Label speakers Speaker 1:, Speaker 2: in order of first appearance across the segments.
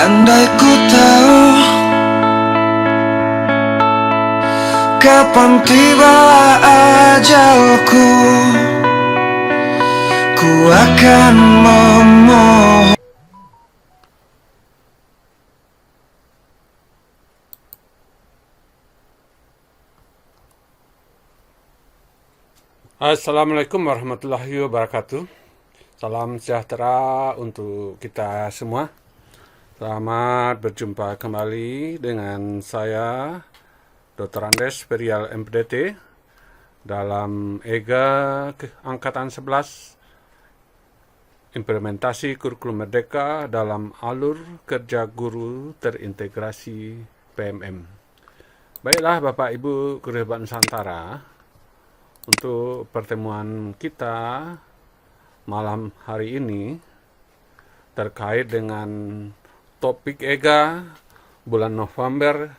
Speaker 1: Andai ku tahu kapan tiba ajalku, ku akan memohon.
Speaker 2: Assalamualaikum warahmatullahi wabarakatuh. Salam sejahtera untuk kita semua. Selamat berjumpa kembali dengan saya, Dr. Andes Perial MPDT, dalam EGA Angkatan 11, Implementasi Kurikulum Merdeka dalam Alur Kerja Guru Terintegrasi PMM. Baiklah Bapak Ibu Guru Hebat Nusantara, untuk pertemuan kita malam hari ini terkait dengan topik EGA bulan November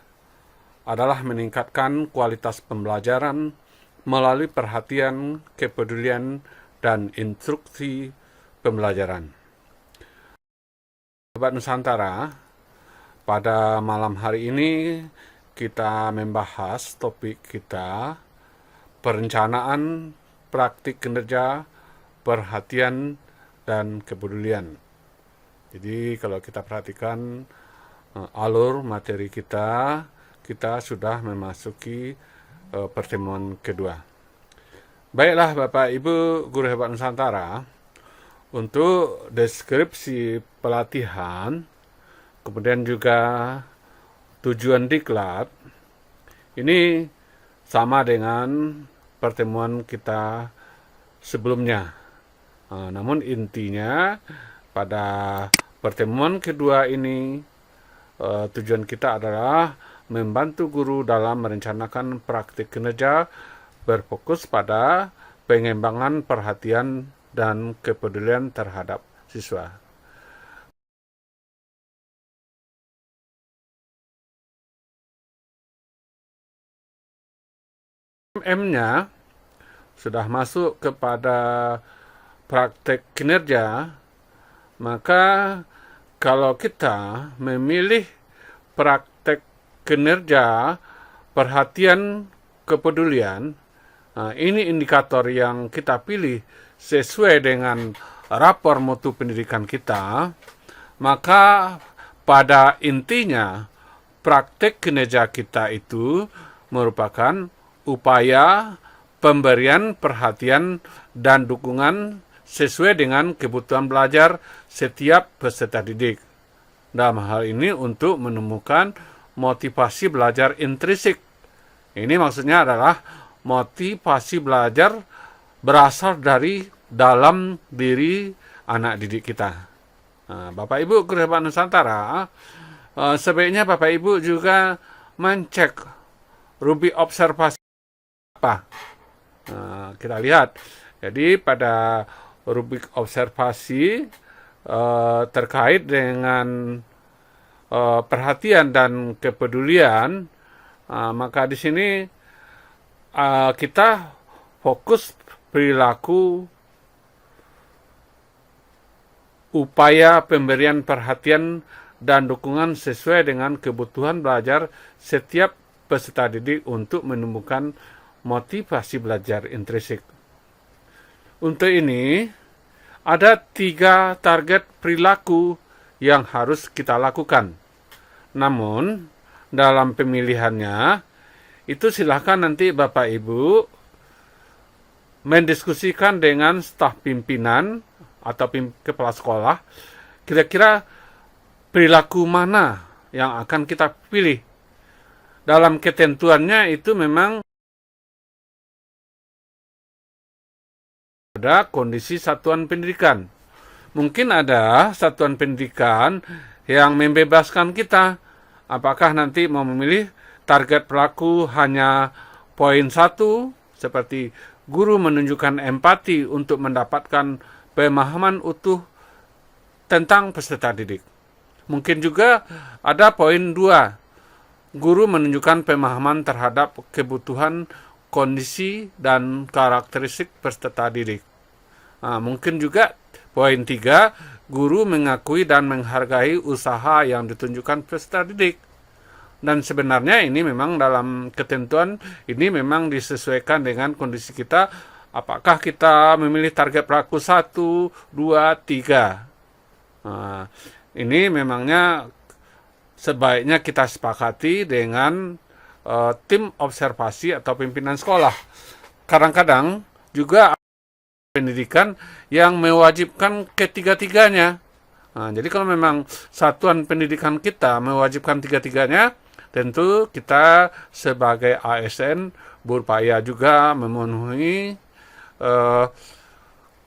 Speaker 2: adalah meningkatkan kualitas pembelajaran melalui perhatian, kepedulian, dan instruksi pembelajaran. Sobat Nusantara, pada malam hari ini kita membahas topik kita perencanaan, praktik kinerja, perhatian, dan kepedulian. Jadi kalau kita perhatikan alur materi kita sudah memasuki pertemuan kedua. Baiklah Bapak Ibu Guru Hebat Nusantara, untuk deskripsi pelatihan, kemudian juga tujuan diklat, ini sama dengan pertemuan kita sebelumnya. Namun intinya pada pertemuan kedua ini tujuan kita adalah membantu guru dalam merencanakan praktik kinerja berfokus pada pengembangan perhatian dan kepedulian terhadap siswa. M-nya sudah masuk kepada praktek kinerja, maka kalau kita memilih praktek kinerja, perhatian, kepedulian, ini indikator yang kita pilih sesuai dengan rapor mutu pendidikan kita, maka pada intinya praktek kinerja kita itu merupakan upaya pemberian perhatian dan dukungan sesuai dengan kebutuhan belajar setiap peserta didik. Dalam hal ini untuk menemukan motivasi belajar intrinsik. Ini maksudnya adalah motivasi belajar berasal dari dalam diri anak didik kita. Bapak Ibu Guru Hebat Nusantara, sebaiknya Bapak Ibu juga mencek rubrik observasi apa. Kita lihat. Jadi pada rubrik observasi terkait dengan perhatian dan kepedulian, maka di sini kita fokus perilaku upaya pemberian perhatian dan dukungan sesuai dengan kebutuhan belajar setiap peserta didik untuk menemukan motivasi belajar intrinsik. Untuk ini, ada 3 target perilaku yang harus kita lakukan. Namun, dalam pemilihannya, itu silakan nanti Bapak Ibu mendiskusikan dengan staf pimpinan atau kepala sekolah, kira-kira perilaku mana yang akan kita pilih. Dalam ketentuannya itu memang ada kondisi satuan pendidikan. Mungkin ada satuan pendidikan yang membebaskan kita. Apakah nanti mau memilih target pelaku hanya poin 1, seperti guru menunjukkan empati untuk mendapatkan pemahaman utuh tentang peserta didik. Mungkin juga ada poin 2, guru menunjukkan pemahaman terhadap kebutuhan, kondisi, dan karakteristik peserta didik. Mungkin juga Poin 3, guru mengakui dan menghargai usaha yang ditunjukkan peserta didik. Dan sebenarnya ini memang dalam ketentuan ini memang disesuaikan dengan kondisi kita. Apakah kita memilih target pelaku 1, 2, 3. Nah, ini memangnya sebaiknya kita sepakati dengan tim observasi atau pimpinan sekolah. Kadang-kadang juga pendidikan yang mewajibkan ketiga-tiganya. Nah, jadi kalau memang satuan pendidikan kita mewajibkan tiga-tiganya, tentu kita sebagai ASN berupaya juga memenuhi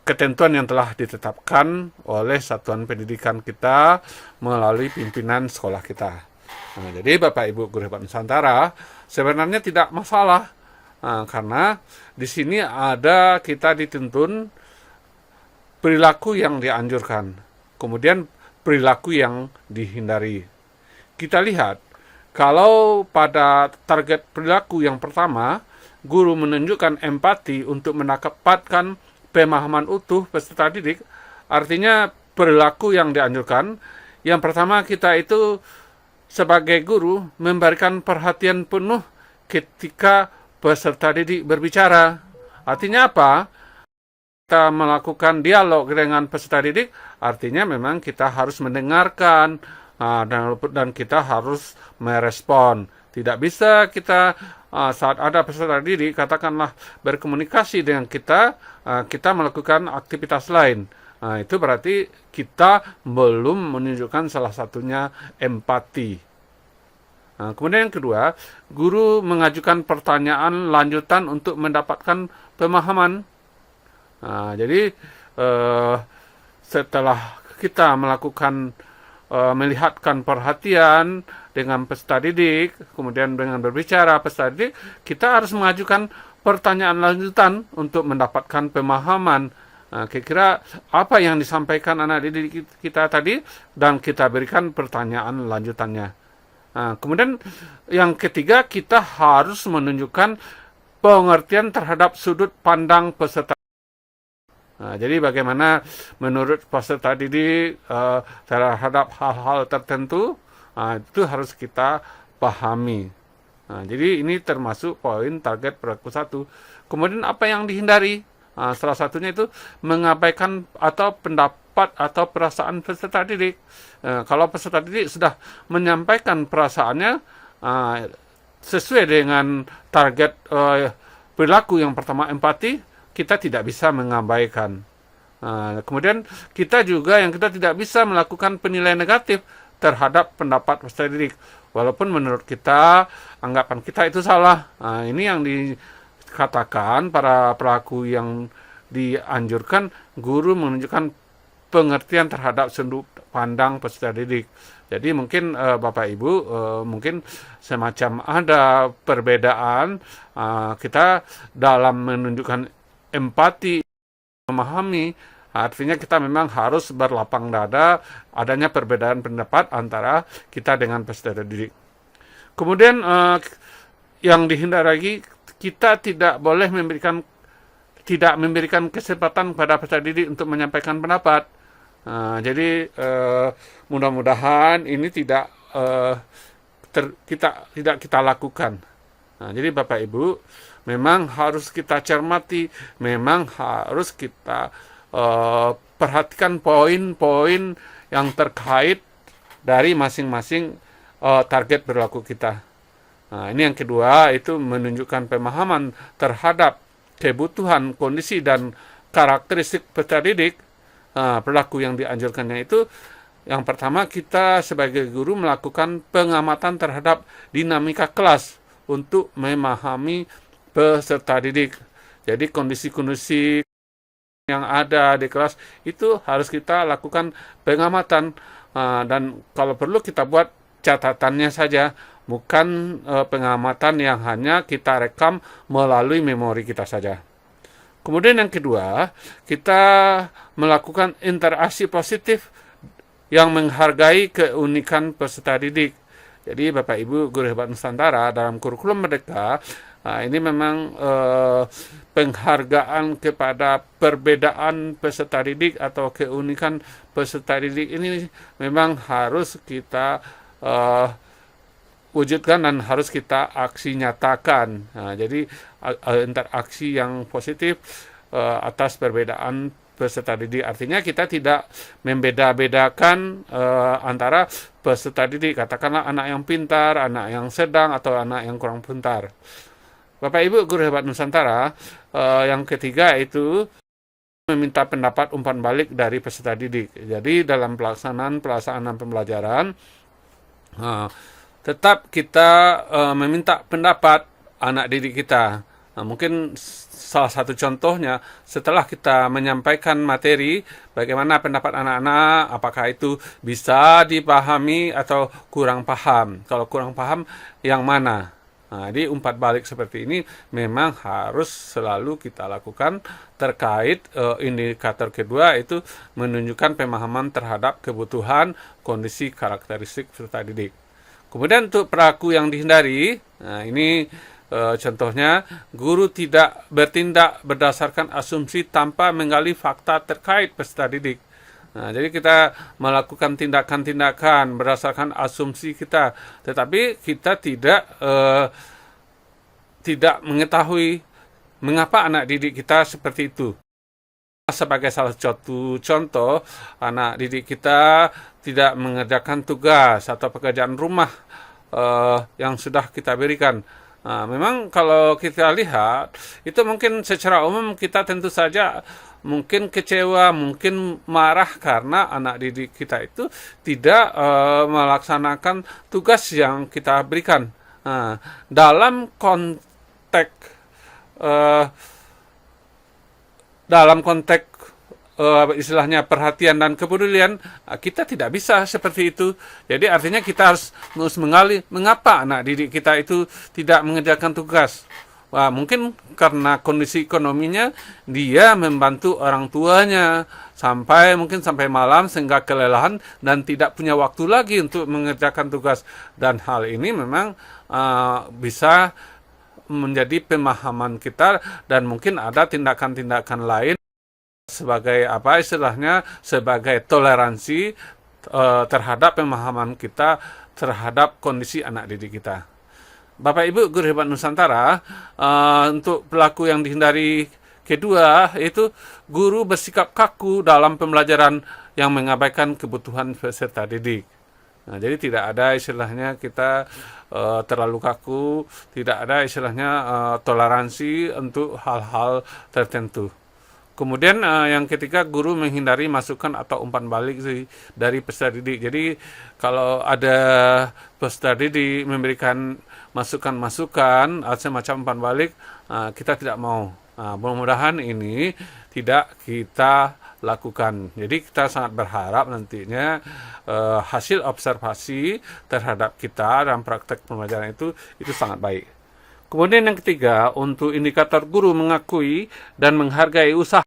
Speaker 2: ketentuan yang telah ditetapkan oleh satuan pendidikan kita melalui pimpinan sekolah kita. Nah, jadi Bapak Ibu Guru Hebat Nusantara, sebenarnya tidak masalah. Nah, karena di sini ada kita dituntun perilaku yang dianjurkan, kemudian perilaku yang dihindari. Kita lihat, kalau pada target perilaku yang pertama, guru menunjukkan empati untuk mendapatkan pemahaman utuh peserta didik, artinya perilaku yang dianjurkan. Yang pertama, kita itu sebagai guru memberikan perhatian penuh ketika peserta didik berbicara. Artinya apa? Kita melakukan dialog dengan peserta didik, artinya memang kita harus mendengarkan, dan kita harus merespon. Tidak bisa kita saat ada peserta didik, katakanlah berkomunikasi dengan kita, kita melakukan aktivitas lain. Itu berarti kita belum menunjukkan salah satunya empati. Kemudian yang kedua, guru mengajukan pertanyaan lanjutan untuk mendapatkan pemahaman. Jadi setelah kita melakukan melihatkan perhatian dengan peserta didik, kemudian dengan berbicara peserta didik, kita harus mengajukan pertanyaan lanjutan untuk mendapatkan pemahaman. Kira-kira apa yang disampaikan anak didik kita tadi, dan kita berikan pertanyaan lanjutannya. Kemudian yang ketiga, kita harus menunjukkan pengertian terhadap sudut pandang peserta. Jadi bagaimana menurut peserta didik terhadap hal-hal tertentu, itu harus kita pahami. Jadi ini termasuk poin target perilaku 1. Kemudian apa yang dihindari? Salah satunya itu mengabaikan atau pendapat atau perasaan peserta didik. Kalau peserta didik sudah menyampaikan perasaannya sesuai dengan target perilaku yang pertama, empati, kita tidak bisa mengabaikan. Kemudian kita juga yang kita tidak bisa melakukan penilaian negatif terhadap pendapat peserta didik, walaupun menurut kita anggapan kita itu salah. Ini yang dikatakan para pelaku yang dianjurkan, guru menunjukkan pengertian terhadap sudut pandang peserta didik. Jadi mungkin Bapak Ibu mungkin semacam ada perbedaan kita dalam menunjukkan empati, memahami, artinya kita memang harus berlapang dada adanya perbedaan pendapat antara kita dengan peserta didik. Kemudian yang dihindari lagi, kita tidak boleh memberikan kesempatan pada peserta didik untuk menyampaikan pendapat. Jadi mudah-mudahan ini tidak kita lakukan. Jadi Bapak Ibu, memang harus kita cermati, memang harus kita perhatikan poin-poin yang terkait dari masing-masing target perilaku kita. Ini yang kedua, itu menunjukkan pemahaman terhadap kebutuhan, kondisi, dan karakteristik peserta didik. Perilaku yang dianjurkannya itu, yang pertama, kita sebagai guru melakukan pengamatan terhadap dinamika kelas untuk memahami peserta didik. Jadi kondisi-kondisi yang ada di kelas itu harus kita lakukan pengamatan, dan kalau perlu kita buat catatannya saja, bukan pengamatan yang hanya kita rekam melalui memori kita saja. Kemudian yang kedua, kita melakukan interaksi positif yang menghargai keunikan peserta didik. Jadi Bapak Ibu Guru Hebat Nusantara, dalam kurikulum Merdeka, Ini memang penghargaan kepada perbedaan peserta didik atau keunikan peserta didik ini memang harus kita wujudkan dan harus kita aksi nyatakan. Jadi interaksi yang positif atas perbedaan peserta didik. Artinya kita tidak membeda-bedakan antara peserta didik. Katakanlah anak yang pintar, anak yang sedang, atau anak yang kurang pintar. Bapak Ibu Guru Hebat Nusantara, yang ketiga itu meminta pendapat umpan balik dari peserta didik. Jadi dalam pelaksanaan pembelajaran, tetap kita meminta pendapat anak didik kita. Mungkin salah satu contohnya, setelah kita menyampaikan materi, bagaimana pendapat anak-anak, apakah itu bisa dipahami atau kurang paham. Kalau kurang paham, yang mana? Jadi umpat balik seperti ini memang harus selalu kita lakukan terkait indikator kedua, itu menunjukkan pemahaman terhadap kebutuhan, kondisi, karakteristik peserta didik. Kemudian untuk perilaku yang dihindari, ini contohnya, guru tidak bertindak berdasarkan asumsi tanpa menggali fakta terkait peserta didik. Jadi kita melakukan tindakan-tindakan berdasarkan asumsi kita, tetapi kita tidak mengetahui mengapa anak didik kita seperti itu. Sebagai salah satu contoh, anak didik kita tidak mengerjakan tugas atau pekerjaan rumah yang sudah kita berikan. Memang kalau kita lihat, itu mungkin secara umum kita tentu saja mungkin kecewa, mungkin marah karena anak didik kita itu tidak melaksanakan tugas yang kita berikan. Dalam konteks istilahnya perhatian dan kepedulian, kita tidak bisa seperti itu. Jadi artinya kita harus mengali mengapa anak didik kita itu tidak mengerjakan tugas. Mungkin karena kondisi ekonominya, dia membantu orang tuanya mungkin sampai malam sehingga kelelahan dan tidak punya waktu lagi untuk mengerjakan tugas. Dan hal ini memang bisa menjadi pemahaman kita, dan mungkin ada tindakan-tindakan lain sebagai sebagai toleransi terhadap pemahaman kita terhadap kondisi anak didik kita. Bapak Ibu Guru Hebat Nusantara, untuk perilaku yang dihindari kedua, itu guru bersikap kaku dalam pembelajaran yang mengabaikan kebutuhan peserta didik. Jadi tidak ada istilahnya kita terlalu kaku, tidak ada istilahnya toleransi untuk hal-hal tertentu. Kemudian yang ketiga, guru menghindari masukan atau umpan balik dari peserta didik. Jadi kalau ada peserta didik memberikan masukan-masukan semacam umpan balik, kita tidak mau. Mudah-mudahan ini tidak kita lakukan. Jadi kita sangat berharap nantinya hasil observasi terhadap kita dalam praktek pembelajaran itu sangat baik. Kemudian yang ketiga, untuk indikator guru mengakui dan menghargai usaha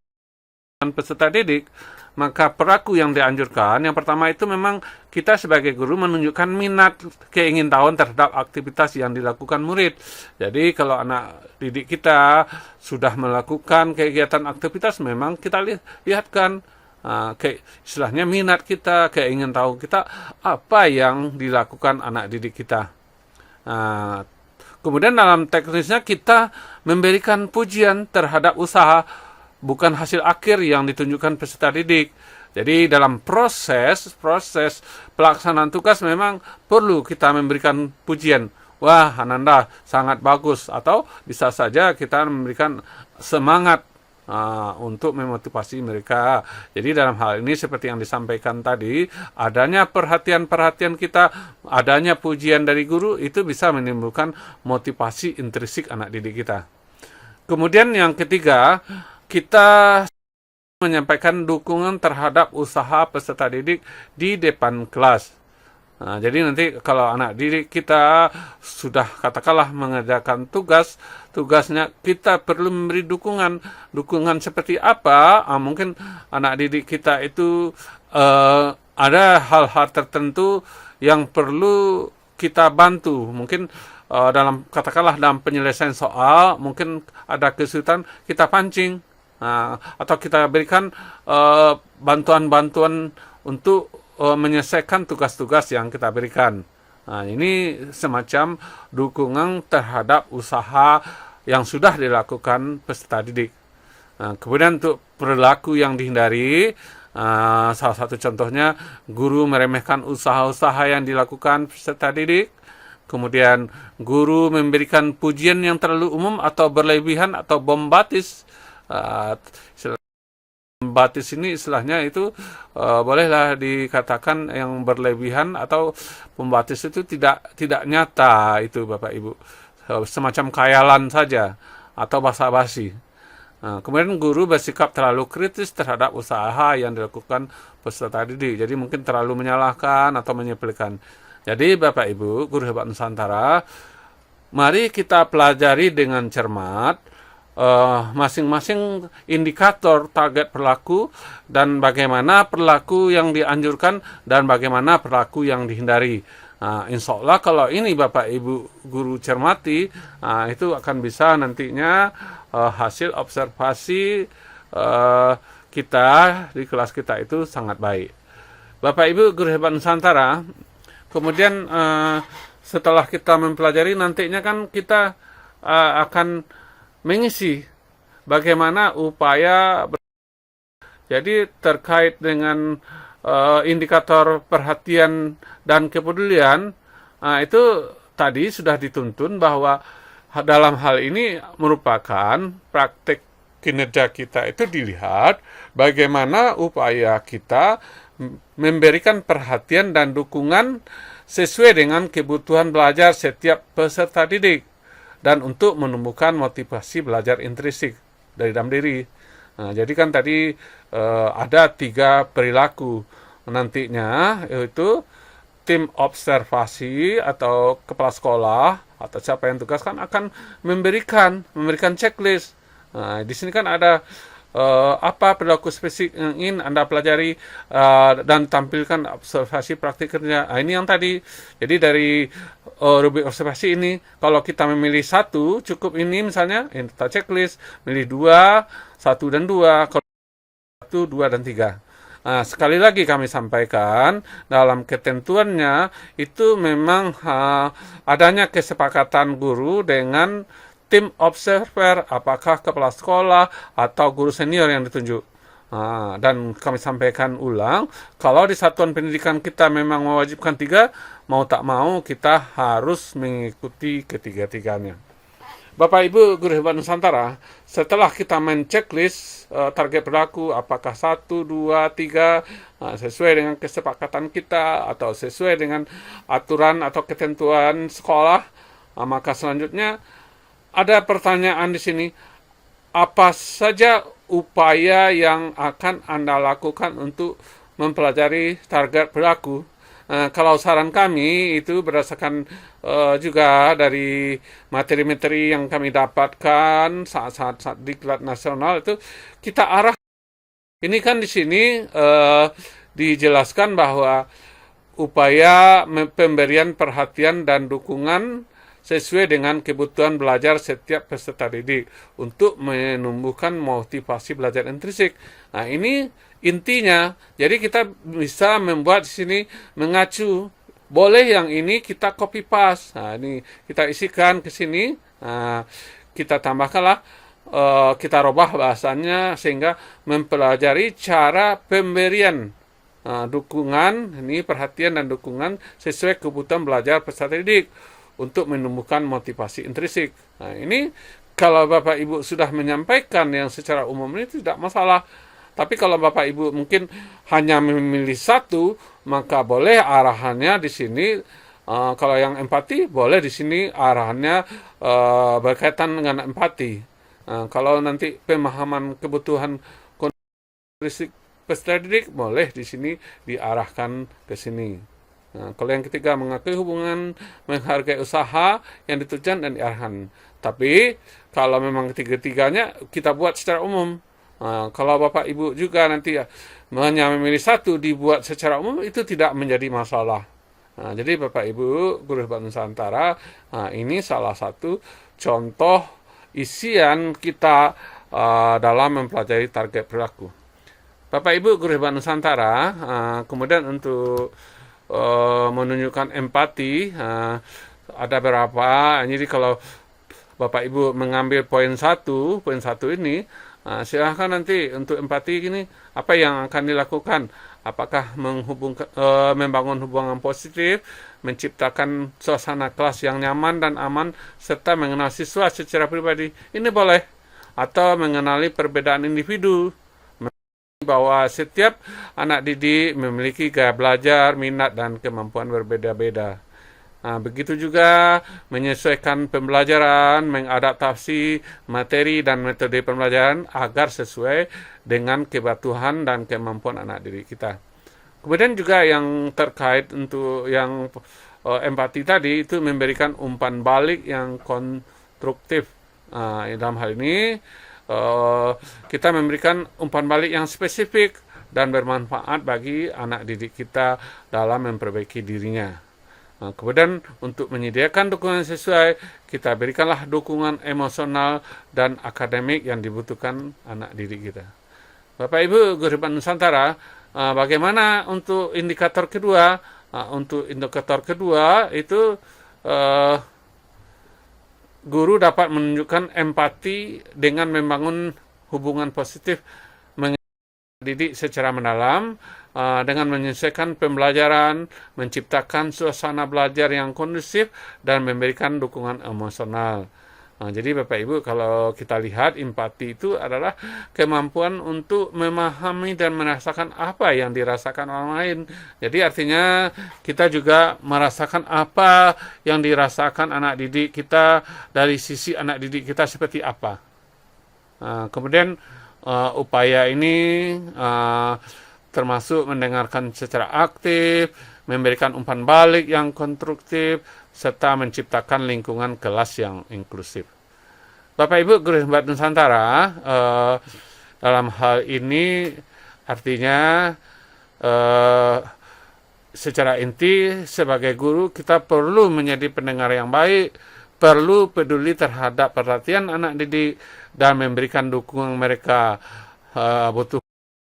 Speaker 2: peserta didik, maka perilaku yang dianjurkan, yang pertama itu memang kita sebagai guru menunjukkan minat, keingintahuan terhadap aktivitas yang dilakukan murid. Jadi kalau anak didik kita sudah melakukan kegiatan aktivitas, memang kita lihatkan istilahnya minat kita, keingintahuan kita, apa yang dilakukan anak didik kita. Kemudian dalam teknisnya kita memberikan pujian terhadap usaha, bukan hasil akhir yang ditunjukkan peserta didik. Jadi dalam proses pelaksanaan tugas memang perlu kita memberikan pujian. Wah, Ananda sangat bagus. Atau bisa saja kita memberikan semangat untuk memotivasi mereka. Jadi dalam hal ini seperti yang disampaikan tadi, adanya perhatian kita, adanya pujian dari guru, itu bisa menimbulkan motivasi intrinsik anak didik kita. Kemudian yang ketiga, kita menyampaikan dukungan terhadap usaha peserta didik di depan kelas. Jadi nanti kalau anak didik kita sudah katakanlah mengerjakan tugasnya, kita perlu memberi dukungan seperti apa? Mungkin anak didik kita itu ada hal-hal tertentu yang perlu kita bantu. Mungkin dalam katakanlah dalam penyelesaian soal mungkin ada kesulitan, kita pancing. Atau kita berikan bantuan-bantuan untuk menyelesaikan tugas-tugas yang kita berikan. Ini semacam dukungan terhadap usaha yang sudah dilakukan peserta didik. Kemudian untuk perilaku yang dihindari, salah satu contohnya guru meremehkan usaha-usaha yang dilakukan peserta didik. Kemudian guru memberikan pujian yang terlalu umum atau berlebihan atau bombastis. Bombastis ini istilahnya itu bolehlah dikatakan yang berlebihan atau bombastis itu tidak nyata itu Bapak Ibu. Semacam khayalan saja atau basa-basi. Kemudian guru bersikap terlalu kritis terhadap usaha yang dilakukan peserta didik. Jadi mungkin terlalu menyalahkan atau menyepelekan. Jadi Bapak Ibu, Guru Hebat Nusantara, mari kita pelajari dengan cermat masing-masing indikator target perilaku dan bagaimana perilaku yang dianjurkan dan bagaimana perilaku yang dihindari. Insya Allah kalau ini Bapak Ibu Guru cermati, itu akan bisa nantinya hasil observasi kita di kelas kita itu sangat baik. Bapak Ibu Guru Hebat Nusantara, kemudian setelah kita mempelajari nantinya kan kita akan mengisi bagaimana upaya. Jadi terkait dengan indikator perhatian dan kepedulian, itu tadi sudah dituntun bahwa dalam hal ini merupakan praktek kinerja kita itu dilihat bagaimana upaya kita memberikan perhatian dan dukungan sesuai dengan kebutuhan belajar setiap peserta didik dan untuk menumbuhkan motivasi belajar intrinsik dari dalam diri. Jadi kan tadi ada 3 perilaku nantinya, yaitu tim observasi atau kepala sekolah atau siapa yang tugaskan akan memberikan checklist. Di sini kan ada apa perilaku spesifik yang ingin Anda pelajari dan tampilkan observasi praktik kerja. Ini yang tadi. Jadi dari rubrik observasi ini, kalau kita memilih 1, cukup ini misalnya, kita checklist, milih 2, 1 dan 2, kalau 1, 2 dan 3. Sekali lagi kami sampaikan, dalam ketentuannya itu memang adanya kesepakatan guru dengan tim observer, apakah kepala sekolah atau guru senior yang ditunjuk. Dan kami sampaikan ulang, kalau di satuan pendidikan kita memang mewajibkan 3, mau tak mau kita harus mengikuti ketiga-tiganya. Bapak Ibu Guru Hebat Nusantara, setelah kita main checklist target perilaku, apakah 1, 2, 3 sesuai dengan kesepakatan kita atau sesuai dengan aturan atau ketentuan sekolah, maka selanjutnya ada pertanyaan di sini, apa saja upaya yang akan Anda lakukan untuk mempelajari target perilaku? Kalau saran kami itu berdasarkan juga dari materi-materi yang kami dapatkan saat diklat nasional itu kita arah. Ini kan di sini dijelaskan bahwa upaya pemberian perhatian dan dukungan sesuai dengan kebutuhan belajar setiap peserta didik untuk menumbuhkan motivasi belajar intrinsik. Ini intinya. Jadi kita bisa membuat di sini mengacu. Boleh yang ini kita copy paste. Ini kita isikan ke sini. Kita tambahkanlah, kita robah bahasanya sehingga mempelajari cara pemberian dukungan, ini perhatian dan dukungan sesuai kebutuhan belajar peserta didik untuk menumbuhkan motivasi intrinsik. Ini kalau Bapak Ibu sudah menyampaikan yang secara umum ini tidak masalah. Tapi kalau Bapak Ibu mungkin hanya memilih 1, maka boleh arahannya di sini. Kalau yang empati, boleh di sini arahannya berkaitan dengan empati. Kalau nanti pemahaman kebutuhan kondisi peserta didik, boleh di sini diarahkan ke sini. Kalau yang ketiga, mengakui hubungan, menghargai usaha yang ditujukan dan diarahkan. Tapi kalau memang ketiga-tiganya kita buat secara umum. Kalau Bapak Ibu juga nanti hanya memilih 1 dibuat secara umum, itu tidak menjadi masalah. Jadi Bapak Ibu Guru Hebat Nusantara, ini salah satu contoh isian kita dalam mempelajari target perilaku. Bapak Ibu Guru Hebat Nusantara, kemudian untuk menunjukkan empati, ada berapa. Jadi kalau Bapak Ibu mengambil poin satu ini, silahkan nanti untuk empati ini apa yang akan dilakukan. Apakah membangun hubungan positif, menciptakan suasana kelas yang nyaman dan aman, serta mengenal siswa secara pribadi. Ini boleh. Atau mengenali perbedaan individu, bahwa setiap anak didik memiliki gaya belajar, minat, dan kemampuan berbeda-beda. Begitu juga menyesuaikan pembelajaran, mengadaptasi materi dan metode pembelajaran agar sesuai dengan kebutuhan dan kemampuan anak didik kita. Kemudian juga yang terkait untuk yang empati tadi, itu memberikan umpan balik yang konstruktif. Dalam hal ini kita memberikan umpan balik yang spesifik dan bermanfaat bagi anak didik kita dalam memperbaiki dirinya. Kemudian untuk menyediakan dukungan sesuai, kita berikanlah dukungan emosional dan akademik yang dibutuhkan anak didik kita. Bapak Ibu Guru Hebat Nusantara, bagaimana untuk indikator kedua? Untuk indikator kedua itu guru dapat menunjukkan empati dengan membangun hubungan positif didik secara mendalam, dengan menyesuaikan pembelajaran, menciptakan suasana belajar yang kondusif, dan memberikan dukungan emosional. Jadi Bapak Ibu, kalau kita lihat empati itu adalah kemampuan untuk memahami dan merasakan apa yang dirasakan orang lain. Jadi artinya kita juga merasakan apa yang dirasakan anak didik kita, dari sisi anak didik kita seperti apa. Kemudian upaya ini termasuk mendengarkan secara aktif, memberikan umpan balik yang konstruktif, serta menciptakan lingkungan kelas yang inklusif. Bapak Ibu Guru Hebat Nusantara, dalam hal ini artinya secara inti sebagai guru kita perlu menjadi pendengar yang baik, perlu peduli terhadap perhatian anak didik, dan memberikan dukungan mereka butuh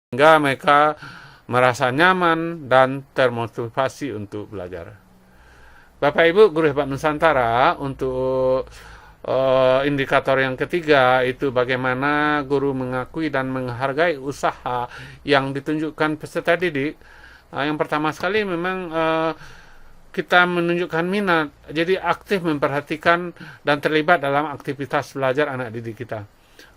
Speaker 2: sehingga mereka merasa nyaman dan termotivasi untuk belajar. Bapak Ibu Guru Hebat Nusantara, untuk indikator yang ketiga itu bagaimana guru mengakui dan menghargai usaha yang ditunjukkan peserta didik. Yang pertama sekali memang kita menunjukkan minat, jadi aktif memperhatikan dan terlibat dalam aktivitas belajar anak didik kita.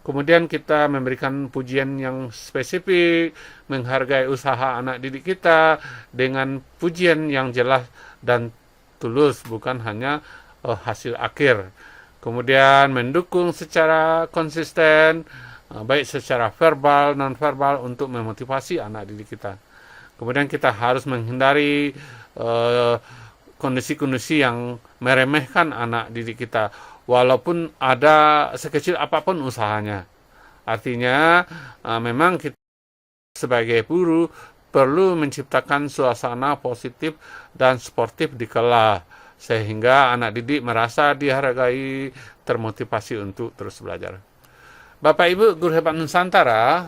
Speaker 2: Kemudian kita memberikan pujian yang spesifik, menghargai usaha anak didik kita dengan pujian yang jelas dan tulus, bukan hanya hasil akhir. Kemudian mendukung secara konsisten, baik secara verbal, non-verbal, untuk memotivasi anak didik kita. Kemudian kita harus menghindari kondisi-kondisi yang meremehkan anak didik kita, walaupun ada sekecil apapun usahanya. Artinya memang kita sebagai guru perlu menciptakan suasana positif dan sportif di kelas, sehingga anak didik merasa dihargai, termotivasi untuk terus belajar. Bapak Ibu Guru Hebat Nusantara,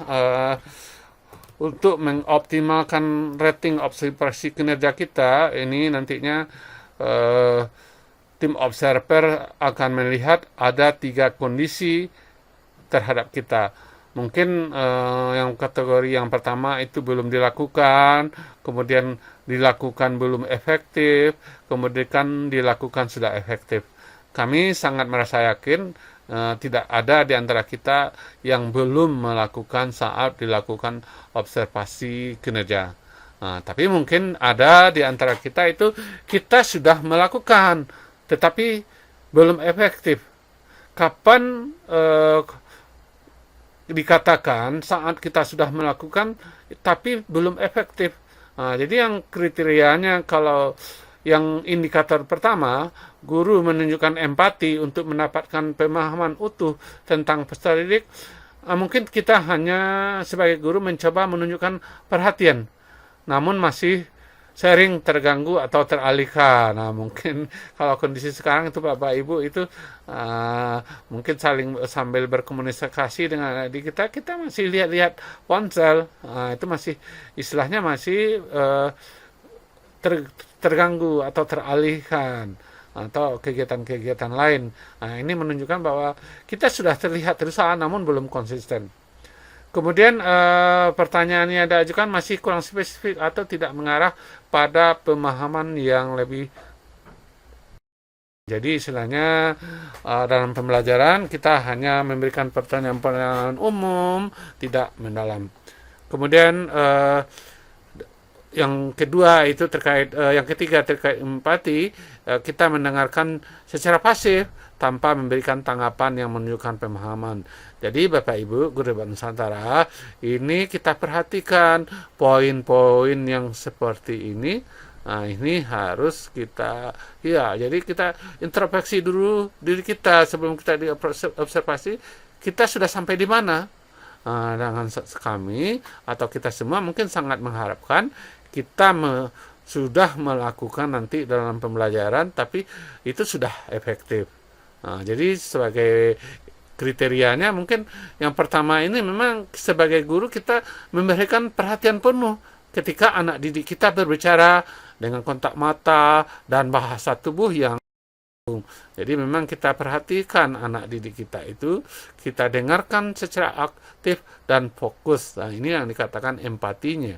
Speaker 2: untuk mengoptimalkan rating observasi kinerja kita, ini nantinya tim observer akan melihat ada 3 kondisi terhadap kita. Mungkin yang kategori yang pertama itu belum dilakukan, kemudian dilakukan belum efektif, kemudian dilakukan sudah efektif. Kami sangat merasa yakin tidak ada di antara kita yang belum melakukan saat dilakukan observasi kinerja. Tapi mungkin ada di antara kita itu kita sudah melakukan, tetapi belum efektif. Kapan dikatakan saat kita sudah melakukan, tapi belum efektif? Jadi yang kriterianya, kalau yang indikator pertama, guru menunjukkan empati untuk mendapatkan pemahaman utuh tentang peserta didik, mungkin kita hanya sebagai guru mencoba menunjukkan perhatian, namun masih sering terganggu atau teralihkan. Nah, mungkin kalau kondisi sekarang itu Bapak Ibu itu mungkin saling sambil berkomunikasi dengan adik kita, kita masih lihat-lihat ponsel. Itu masih istilahnya masih terganggu atau teralihkan atau kegiatan-kegiatan lain. Nah, ini menunjukkan bahwa kita sudah terlihat berusaha namun belum konsisten. Kemudian pertanyaannya yang diajukan masih kurang spesifik atau tidak mengarah pada pemahaman yang lebih. Jadi istilahnya dalam pembelajaran kita hanya memberikan pertanyaan-pertanyaan umum, tidak mendalam. Kemudian yang kedua itu terkait, yang ketiga terkait empati, kita mendengarkan secara pasif tanpa memberikan tanggapan yang menunjukkan pemahaman. Jadi Bapak Ibu Guru Debat Nusantara, ini kita perhatikan poin-poin yang seperti ini. Nah, ini harus kita, ya, jadi kita introspeksi dulu diri kita sebelum kita diobservasi, kita sudah sampai di mana. Dengan kami atau kita semua mungkin sangat mengharapkan kita sudah melakukan nanti dalam pembelajaran, tapi itu sudah efektif. Jadi sebagai kriterianya mungkin yang pertama ini memang sebagai guru kita memberikan perhatian penuh ketika anak didik kita berbicara dengan kontak mata dan bahasa tubuh yang. Jadi memang kita perhatikan anak didik kita itu, kita dengarkan secara aktif dan fokus. Nah, ini yang dikatakan empatinya.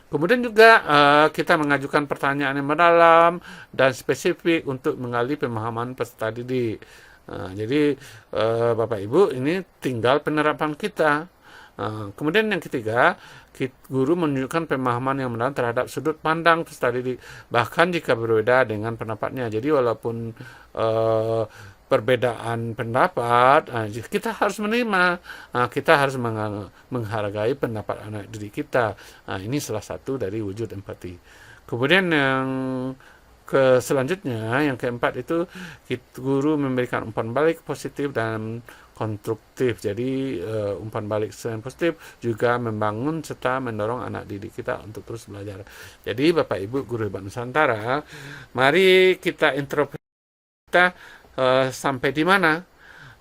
Speaker 2: Kemudian juga kita mengajukan pertanyaan yang mendalam dan spesifik untuk menggali pemahaman peserta didik. Jadi Bapak Ibu, ini tinggal penerapan kita. Kemudian yang ketiga, guru menunjukkan pemahaman yang mendalam terhadap sudut pandang peserta didik, bahkan jika berbeda dengan pendapatnya. Jadi walaupun perbedaan pendapat, kita harus menerima, kita harus menghargai pendapat anak didik kita. Ini salah satu dari wujud empati. Kemudian yang selanjutnya, yang keempat itu guru memberikan umpan balik positif dan konstruktif. Jadi umpan balik selain positif juga membangun serta mendorong anak didik kita untuk terus belajar. Jadi Bapak Ibu Guru Debat Nusantara, mari kita introspeksi kita sampai di mana.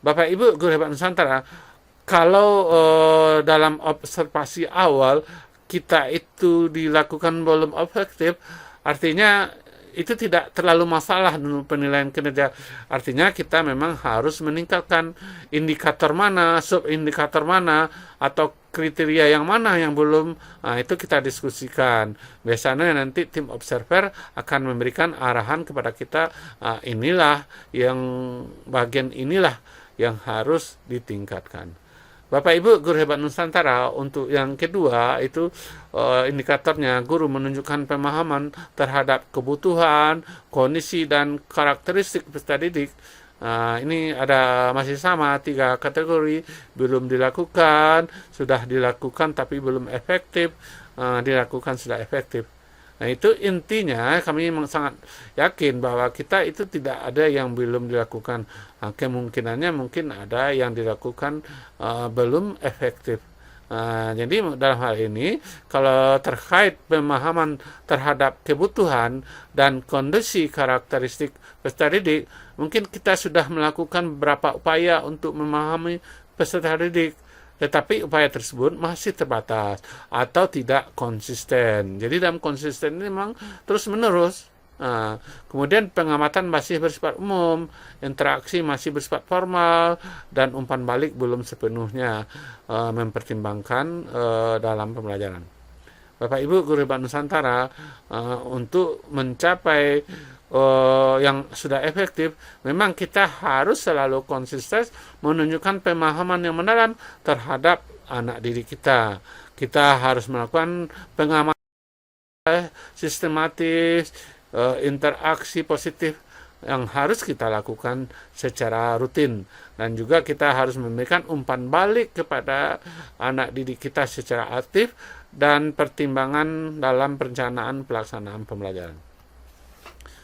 Speaker 2: Bapak Ibu Guru Debat Nusantara, kalau dalam observasi awal kita itu dilakukan belum efektif, artinya itu tidak terlalu masalah dalam penilaian kinerja. Artinya kita memang harus meningkatkan indikator mana, subindikator mana, atau kriteria yang mana yang belum. Itu kita diskusikan. Biasanya nanti tim observer akan memberikan arahan kepada kita, inilah yang bagian inilah yang harus ditingkatkan. Bapak Ibu Guru Hebat Nusantara, untuk yang kedua itu indikatornya guru menunjukkan pemahaman terhadap kebutuhan, kondisi, dan karakteristik peserta didik. Ini ada masih sama 3 kategori, belum dilakukan, sudah dilakukan tapi belum efektif, dilakukan sudah efektif. Nah, itu intinya kami memang sangat yakin bahwa kita itu tidak ada yang belum dilakukan. Kemungkinannya mungkin ada yang dilakukan belum efektif. Jadi dalam hal ini, kalau terkait pemahaman terhadap kebutuhan dan kondisi karakteristik peserta didik, mungkin kita sudah melakukan beberapa upaya untuk memahami peserta didik. Tetapi upaya tersebut masih terbatas atau tidak konsisten. Jadi dalam konsisten ini memang terus-menerus. Kemudian pengamatan masih bersifat umum, interaksi masih bersifat formal, dan umpan balik belum sepenuhnya mempertimbangkan dalam pembelajaran. Bapak Ibu Guru Hebat Nusantara, untuk mencapai yang sudah efektif, memang kita harus selalu konsisten menunjukkan pemahaman yang mendalam terhadap anak didik kita. Kita harus melakukan pengamatan sistematis, interaksi positif yang harus kita lakukan secara rutin, dan juga kita harus memberikan umpan balik kepada anak didik kita secara aktif dan pertimbangan dalam perencanaan pelaksanaan pembelajaran.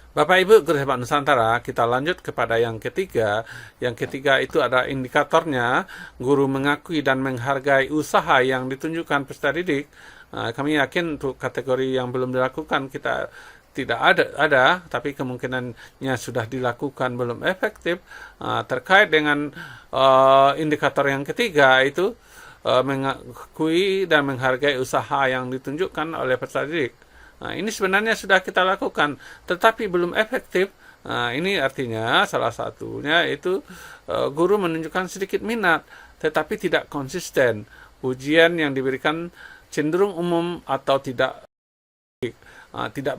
Speaker 2: Bapak Ibu Guru Hebat Nusantara, kita lanjut kepada yang ketiga. Yang ketiga itu ada indikatornya, guru mengakui dan menghargai usaha yang ditunjukkan peserta didik. Kami yakin untuk kategori yang belum dilakukan kita tidak ada, tapi kemungkinannya sudah dilakukan belum efektif. Terkait dengan indikator yang ketiga itu mengakui dan menghargai usaha yang ditunjukkan oleh peserta didik. Ini sebenarnya sudah kita lakukan, tetapi belum efektif. Ini artinya salah satunya itu guru menunjukkan sedikit minat, tetapi tidak konsisten. Ujian yang diberikan cenderung umum atau tidak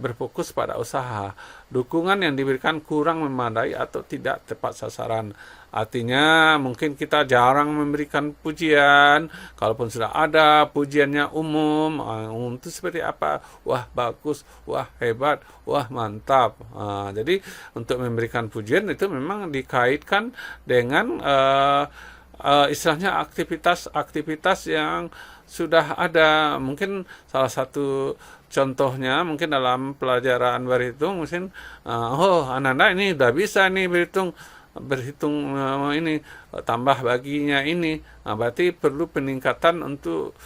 Speaker 2: berfokus pada usaha. Dukungan yang diberikan kurang memadai atau tidak tepat sasaran. Artinya mungkin kita jarang memberikan pujian. Kalaupun sudah ada, pujiannya umum. Umum itu seperti apa? Wah, bagus, wah, hebat, wah, mantap. Jadi untuk memberikan pujian itu memang dikaitkan dengan istilahnya aktivitas-aktivitas yang sudah ada. Mungkin salah satu contohnya mungkin dalam pelajaran berhitung, mungkin anak-anak ini udah bisa nih berhitung ini tambah baginya ini. Berarti perlu peningkatan untuk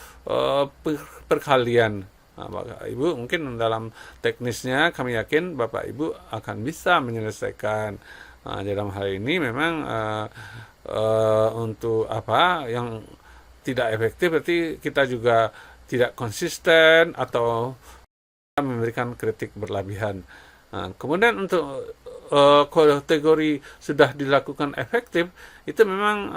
Speaker 2: perkalian. Bapak Ibu mungkin dalam teknisnya kami yakin Bapak Ibu akan bisa menyelesaikan. Dalam hal ini memang untuk apa yang tidak efektif berarti kita juga tidak konsisten atau memberikan kritik berlebihan. Kemudian untuk kategori sudah dilakukan efektif, itu memang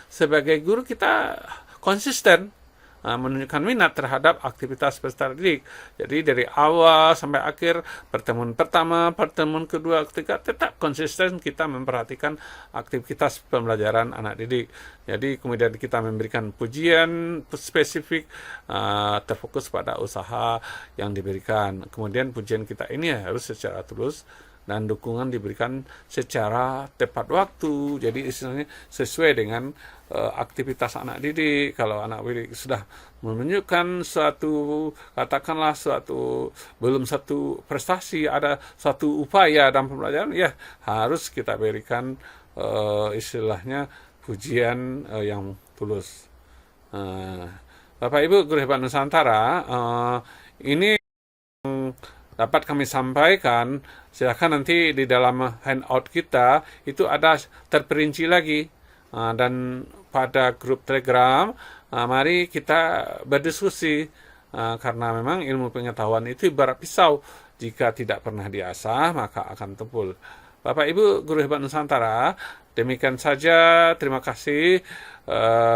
Speaker 2: sebagai guru kita konsisten menunjukkan minat terhadap aktivitas peserta didik. Jadi dari awal sampai akhir, pertemuan pertama, pertemuan kedua, ketiga, tetap konsisten kita memperhatikan aktivitas pembelajaran anak didik. Jadi kemudian kita memberikan pujian spesifik, terfokus pada usaha yang diberikan. Kemudian pujian kita ini harus secara tulus dan dukungan diberikan secara tepat waktu. Jadi istilahnya sesuai dengan aktivitas anak didik. Kalau anak didik sudah menunjukkan katakanlah belum satu prestasi, ada satu upaya dalam pembelajaran, ya harus kita berikan istilahnya pujian yang tulus. Bapak Ibu Guru Hebat Nusantara, ini dapat kami sampaikan. Silakan nanti di dalam handout kita itu ada terperinci lagi, dan pada grup Telegram mari kita berdiskusi, karena memang ilmu pengetahuan itu ibarat pisau, jika tidak pernah diasah maka akan tumpul. Bapak Ibu Guru Hebat Nusantara, demikian saja, terima kasih.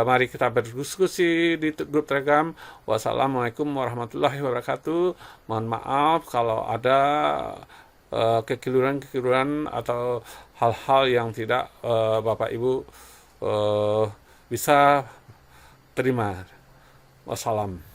Speaker 2: Mari kita berdiskusi di grup Telegram. Wassalamualaikum warahmatullahi wabarakatuh. Mohon maaf kalau ada kekeliruan atau hal-hal yang tidak Bapak Ibu bisa terima. Wassalam.